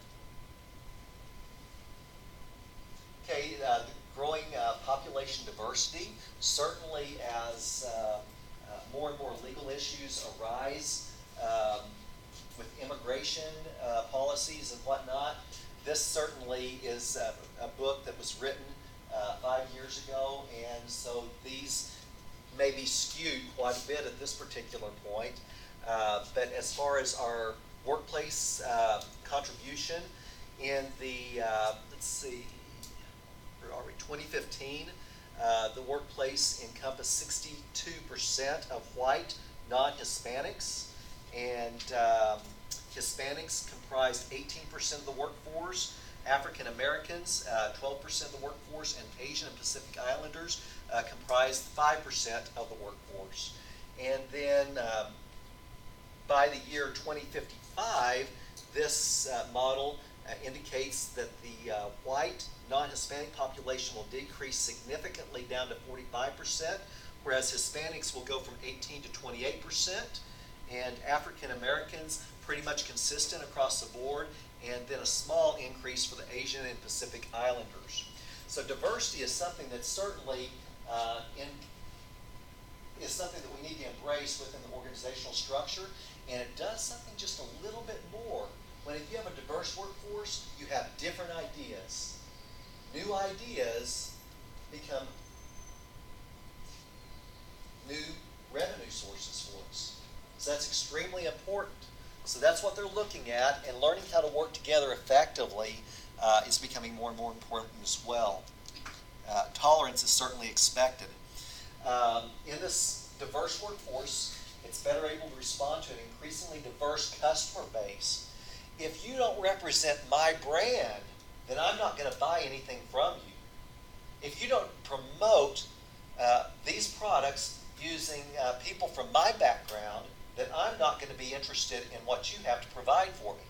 Okay, the growing population diversity, certainly as more and more legal issues arise with immigration policies and whatnot. This certainly is a book that was written 5 years ago, and so these may be skewed quite a bit at this particular point. But as far as our workplace contribution in the, let's see, where are we, 2015, the workplace encompassed 62% of white non-Hispanics, and Hispanics comprised 18% of the workforce, African Americans 12% of the workforce, and Asian and Pacific Islanders comprised 5% of the workforce. And then by the year 2055, this model indicates that the white non-Hispanic population will decrease significantly down to 45%, whereas Hispanics will go from 18 to 28%, and African Americans pretty much consistent across the board, and then a small increase for the Asian and Pacific Islanders. So diversity is something that's certainly is something that we need to embrace within the organizational structure, and it does something just a little bit more. When if you have a diverse workforce, you have different ideas. New ideas become new revenue sources for us. So that's extremely important. So that's what they're looking at, and learning how to work together effectively is becoming more and more important as well. Tolerance is certainly expected. In this diverse workforce, it's better able to respond to an increasingly diverse customer base. If you don't represent my brand, then I'm not going to buy anything from you. If you don't promote these products using people from my background, then I'm not going to be interested in what you have to provide for me.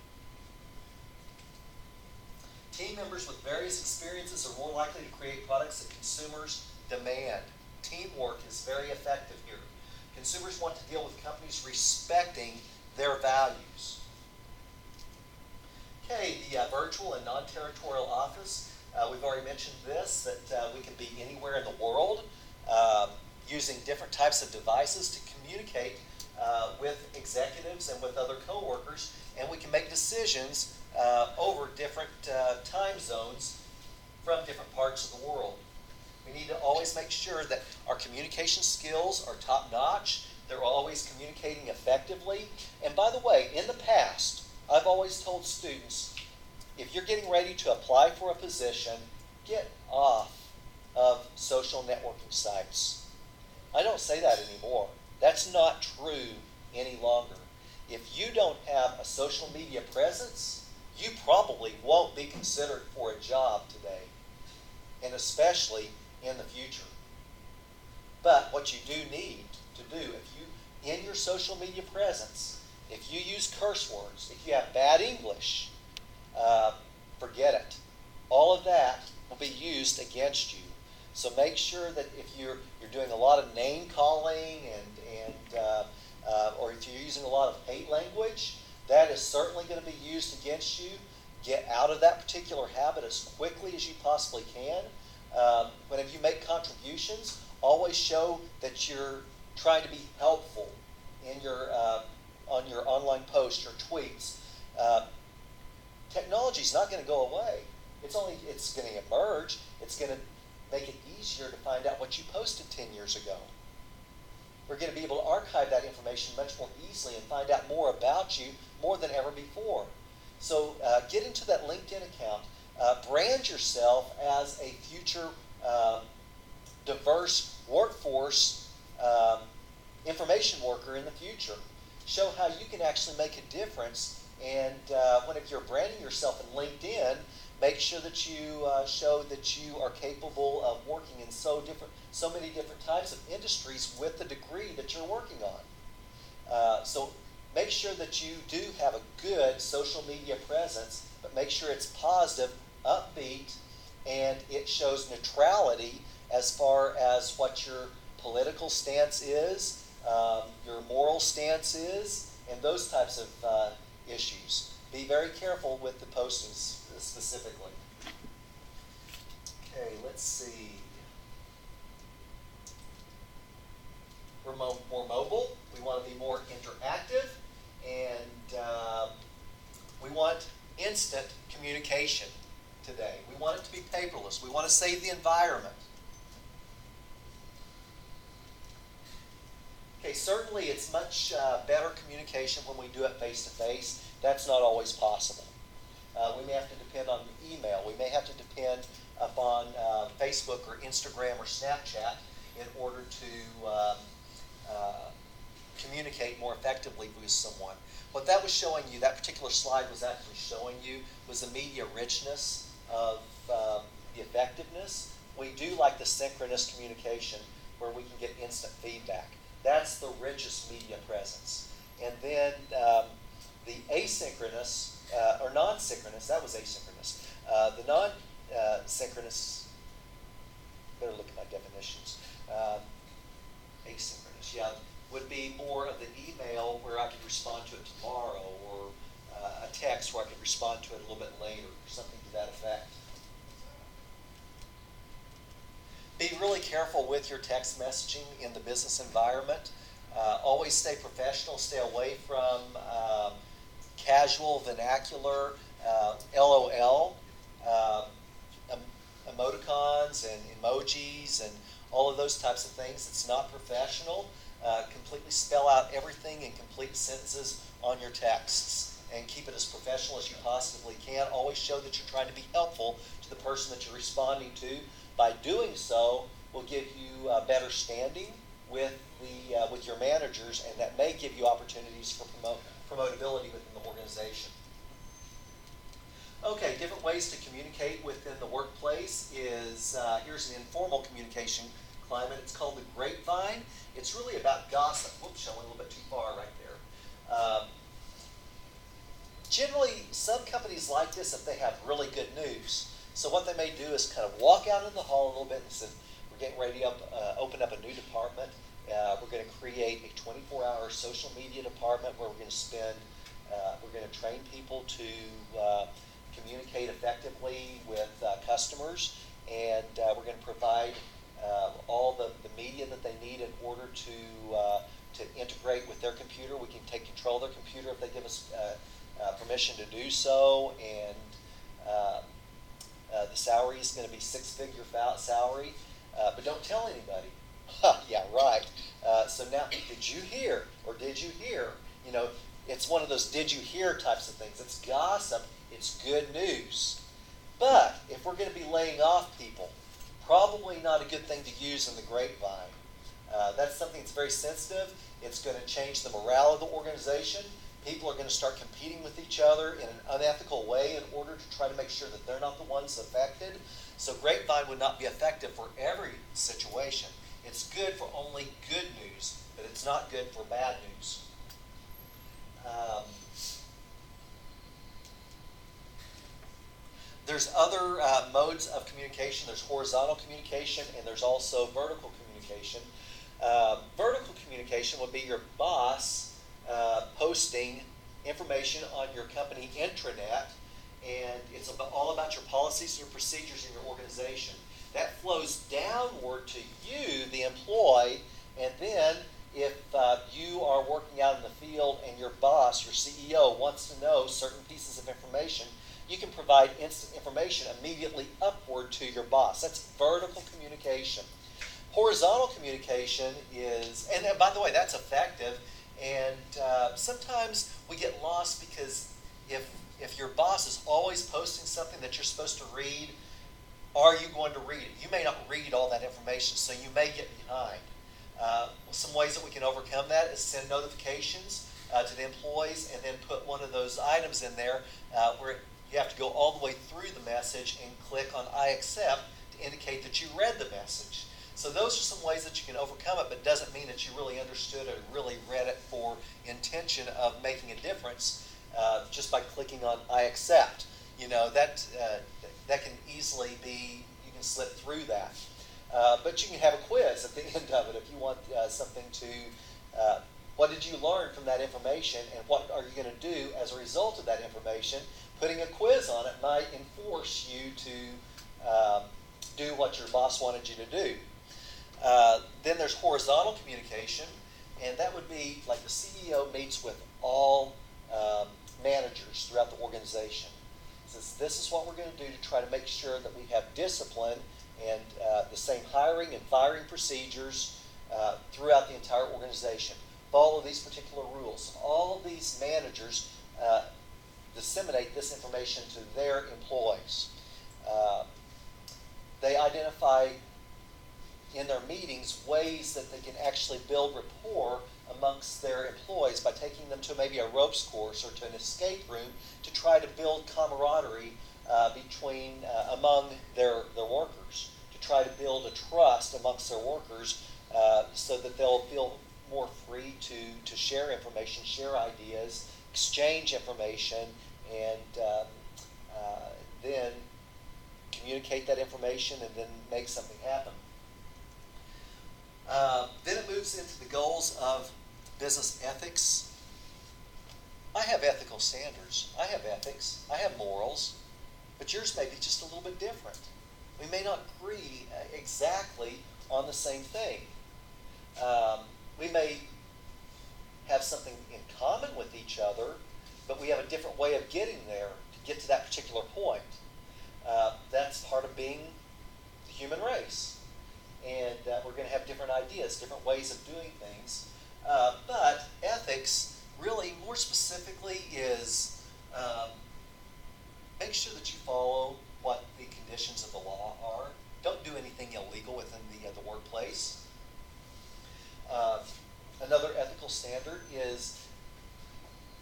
Team members with various experiences are more likely to create products that consumers demand. Teamwork is very effective here. Consumers want to deal with companies respecting their values. Okay, the virtual and non-territorial office. We've already mentioned this, that we can be anywhere in the world using different types of devices to communicate with executives and with other coworkers, and we can make decisions over different time zones from different parts of the world. We need to always make sure that our communication skills are top-notch. They're always communicating effectively. And by the way, in the past, I've always told students, if you're getting ready to apply for a position, get off of social networking sites. I don't say that anymore. That's not true any longer. If you don't have a social media presence, you probably won't be considered for a job today, and especially in the future. But what you do need to do, if you, in your social media presence, if you use curse words, if you have bad English, forget it. All of that will be used against you. So make sure that if you're doing a lot of name calling or if you're using a lot of hate language, that is certainly going to be used against you. Get out of that particular habit as quickly as you possibly can. Whenever you make contributions, always show that you're trying to be helpful in your on your online posts, your tweets. Technology is not going to go away. It's going to emerge. It's going to make it easier to find out what you posted 10 years ago. We're going to be able to archive that information much more easily and find out more about you more than ever before. So get into that LinkedIn account. Brand yourself as a future diverse workforce information worker in the future. Show how you can actually make a difference. And whenever you're branding yourself in LinkedIn, make sure that you show that you are capable of working in so many different types of industries with the degree that you're working on. So make sure that you do have a good social media presence, but make sure it's positive, upbeat, and it shows neutrality as far as what your political stance is, your moral stance is, and those types of issues. Be very careful with the postings specifically. Okay, let's see. We're more mobile. We want to be more interactive, and we want instant communication today. We want it to be paperless. We want to save the environment. Okay, certainly it's much better communication when we do it face-to-face. That's not always possible. We may have to depend on email. We may have to depend upon Facebook or Instagram or Snapchat in order to communicate more effectively with someone. What that was showing you, that particular slide was actually showing you, was the media richness of the effectiveness. We do like the synchronous communication where we can get instant feedback. That's the richest media presence. And then the asynchronous, or non-synchronous, that was asynchronous. The non-synchronous, better look at my definitions. Asynchronous, yeah, would be more of the email where I could respond to it tomorrow, or a text where I could respond to it a little bit later, or something to that effect. Be really careful with your text messaging in the business environment. Always stay professional. Stay away from casual, vernacular, LOL, emoticons and emojis and all of those types of things. It's not professional. Completely spell out everything in complete sentences on your texts and keep it as professional as you possibly can. Always show that you're trying to be helpful to the person that you're responding to. By doing so, will give you better standing with your managers, and that may give you opportunities for promotability within the organization. Okay, different ways to communicate within the workplace is, here's an informal communication climate. It's called the grapevine. It's really about gossip. Whoops, I went a little bit too far right there. Generally, some companies like this if they have really good news. So what they may do is kind of walk out in the hall a little bit and say, we're getting ready to open up a new department. We're going to create a 24-hour social media department where we're going to train people to communicate effectively with customers, and we're going to provide all the media that they need in order to integrate with their computer. We can take control of their computer if they give us permission to do so, and the salary is going to be six-figure salary, but don't tell anybody. Yeah, right. So now, did you hear, or did you hear? You know, it's one of those did you hear types of things. It's gossip. It's good news. But if we're going to be laying off people, probably not a good thing to use in the grapevine. That's something that's very sensitive. It's going to change the morale of the organization. People are going to start competing with each other in an unethical way in order to try to make sure that they're not the ones affected. So grapevine would not be effective for every situation. It's good for only good news, but it's not good for bad news. There's other modes of communication. There's horizontal communication, and there's also vertical communication. Vertical communication would be your boss posting information on your company intranet, and it's all about your policies and your procedures in your organization. That flows downward to you, the employee, and then if you are working out in the field and your boss, your CEO, wants to know certain pieces of information, you can provide instant information immediately upward to your boss. That's vertical communication. Horizontal communication is, and by the way, that's effective. And sometimes we get lost because if your boss is always posting something that you're supposed to read, are you going to read it? You may not read all that information, so you may get behind. Some ways that we can overcome that is send notifications to the employees and then put one of those items in there where you have to go all the way through the message and click on I accept to indicate that you read the message. So those are some ways that you can overcome it, but it doesn't mean that you really understood it or really read it for intention of making a difference just by clicking on I accept. You know, that can easily be, you can slip through that. But you can have a quiz at the end of it if you want something to, what did you learn from that information and what are you going to do as a result of that information? Putting a quiz on it might enforce you to do what your boss wanted you to do. Then there's horizontal communication, and that would be like the CEO meets with all managers throughout the organization. Says, this is what we're going to do to try to make sure that we have discipline and the same hiring and firing procedures throughout the entire organization. Follow these particular rules. All of these managers disseminate this information to their employees. They identify in their meetings ways that they can actually build rapport amongst their employees by taking them to maybe a ropes course or to an escape room to try to build camaraderie among their workers, to try to build a trust amongst their workers so that they'll feel more free to share information, share ideas, exchange information, and then communicate that information and then make something happen. Then it moves into the goals of business ethics. I have ethical standards. I have ethics. I have morals. But yours may be just a little bit different. We may not agree exactly on the same thing. We may have something in common with each other, but we have a different way of getting there to get to that particular point. That's part of being the human race. And we're going to have different ideas, different ways of doing things. But ethics, really, more specifically, is make sure that you follow what the conditions of the law are. Don't do anything illegal within the workplace. Another ethical standard is,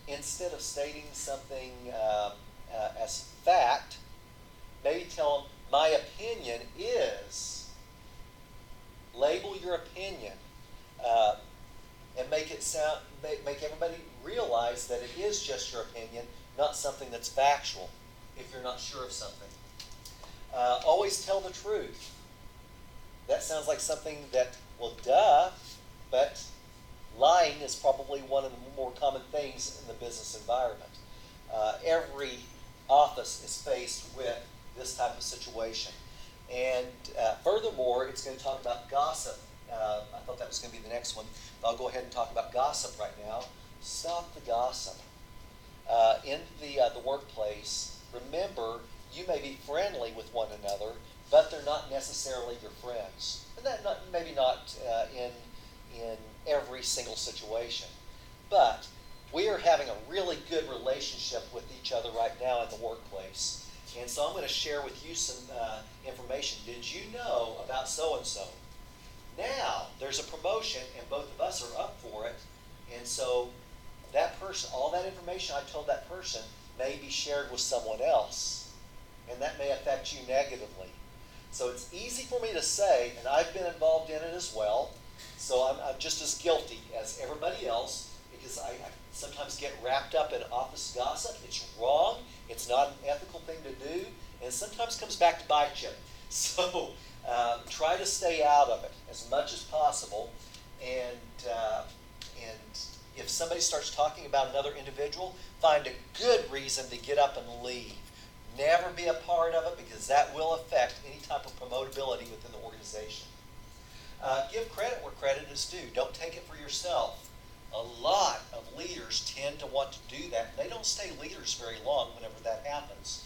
instead of stating something as fact, maybe tell them, my opinion is, label your opinion, and make everybody realize that it is just your opinion, not something that's factual, if you're not sure of something. Always tell the truth. That sounds like something that, well, duh, but lying is probably one of the more common things in the business environment. Every office is faced with this type of situation. And furthermore, it's going to talk about gossip. I thought that was going to be the next one. But I'll go ahead and talk about gossip right now. Stop the gossip. In the workplace, remember, you may be friendly with one another, but they're not necessarily your friends. And that maybe not in every single situation. But we are having a really good relationship with each other right now in the workplace. And so I'm going to share with you some information. Did you know about so-and-so? Now, there's a promotion, and both of us are up for it. And so that person, all that information I told that person may be shared with someone else. And that may affect you negatively. So it's easy for me to say, and I've been involved in it as well, so I'm just as guilty as everybody else, because I sometimes get wrapped up in office gossip. It's wrong. It's not an ethical thing to do, and it sometimes comes back to bite you. So try to stay out of it as much as possible. And if somebody starts talking about another individual, find a good reason to get up and leave. Never be a part of it, because that will affect any type of promotability within the organization. Give credit where credit is due. Don't take it for yourself. A lot of leaders tend to want to do that. They don't stay leaders very long whenever that happens.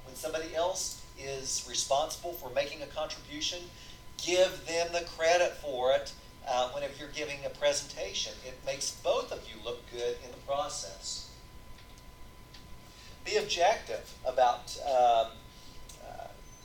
When somebody else is responsible for making a contribution, give them the credit for it whenever you're giving a presentation. It makes both of you look good in the process. Be objective about,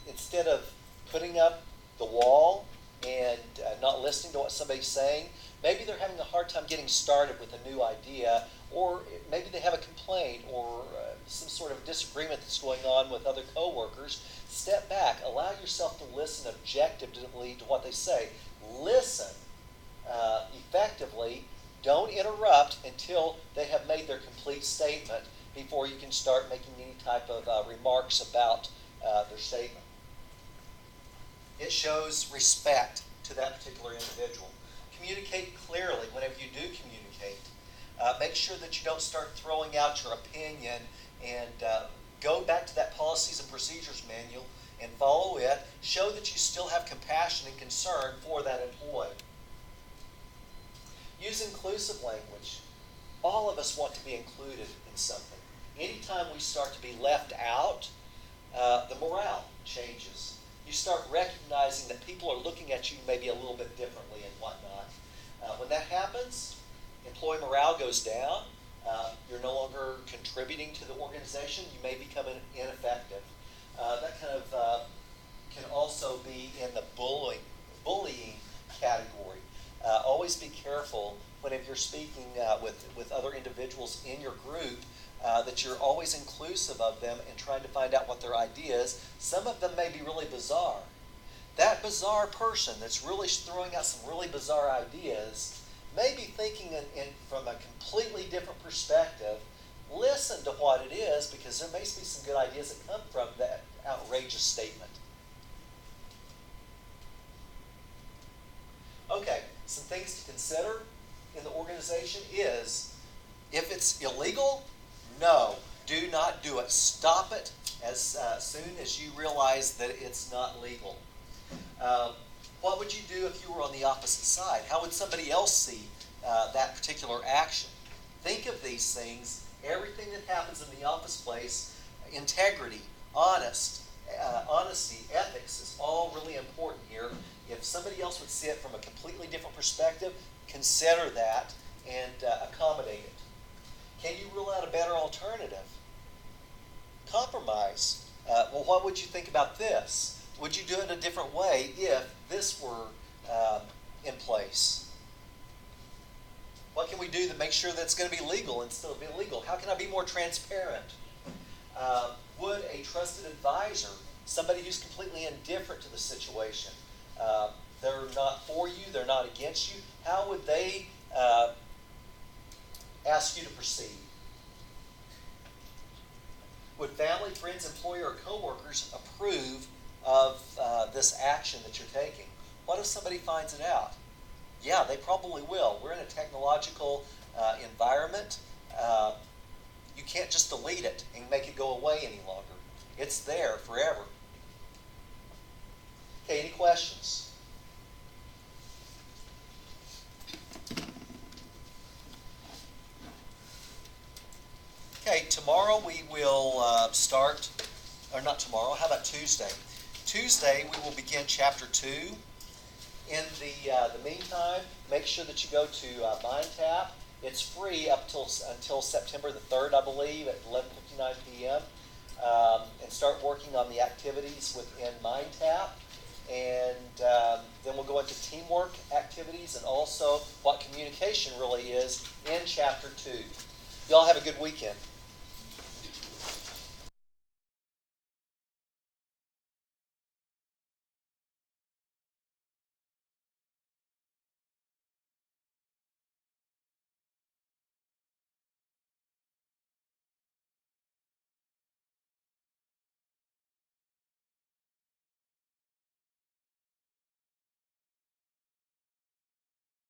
instead of putting up the wall and not listening to what somebody's saying, maybe they're having a hard time getting started with a new idea, or maybe they have a complaint or some sort of disagreement that's going on with other coworkers. Step back. Allow yourself to listen objectively to what they say. Listen effectively. Don't interrupt until they have made their complete statement before you can start making any type of remarks about their statement. It shows respect to that particular individual. Communicate clearly whenever you do communicate. Make sure that you don't start throwing out your opinion, and go back to that policies and procedures manual and follow it. Show that you still have compassion and concern for that employee. Use inclusive language. All of us want to be included in something. Anytime we start to be left out, the morale changes. You start recognizing that people are looking at you maybe a little bit differently in what When that happens, employee morale goes down. You're no longer contributing to the organization. You may become ineffective. That kind of can also be in the bullying category. Always be careful whenever you're speaking with other individuals in your group that you're always inclusive of them and trying to find out what their ideas. Some of them may be really bizarre. That bizarre person that's really throwing out some really bizarre ideas may be thinking from a completely different perspective. Listen to what it is, because there may be some good ideas that come from that outrageous statement. Okay, some things to consider in the organization is, if it's illegal, no, do not do it. Stop it as soon as you realize that it's not legal. What would you do if you were on the opposite side? How would somebody else see that particular action? Think of these things. Everything that happens in the office place, integrity, honesty, ethics is all really important here. If somebody else would see it from a completely different perspective, consider that and accommodate it. Can you rule out a better alternative? Compromise. Well, what would you think about this? Would you do it a different way if this were in place? What can we do to make sure that it's going to be legal instead of illegal? How can I be more transparent? Would a trusted advisor, somebody who's completely indifferent to the situation, they're not for you, they're not against you, how would they ask you to proceed? Would family, friends, employer, or coworkers approve of this action that you're taking? What if somebody finds it out? Yeah, they probably will. We're in a technological environment. You can't just delete it and make it go away any longer. It's there forever. Okay, any questions? Okay, tomorrow we will start, or not tomorrow, how about Tuesday? Tuesday we will begin chapter 2. In the meantime, make sure that you go to MindTap. It's free up until September the 3rd, I believe, at 11:59 p.m. And start working on the activities within MindTap. And then we'll go into teamwork activities and also what communication really is in chapter 2. Y'all have a good weekend.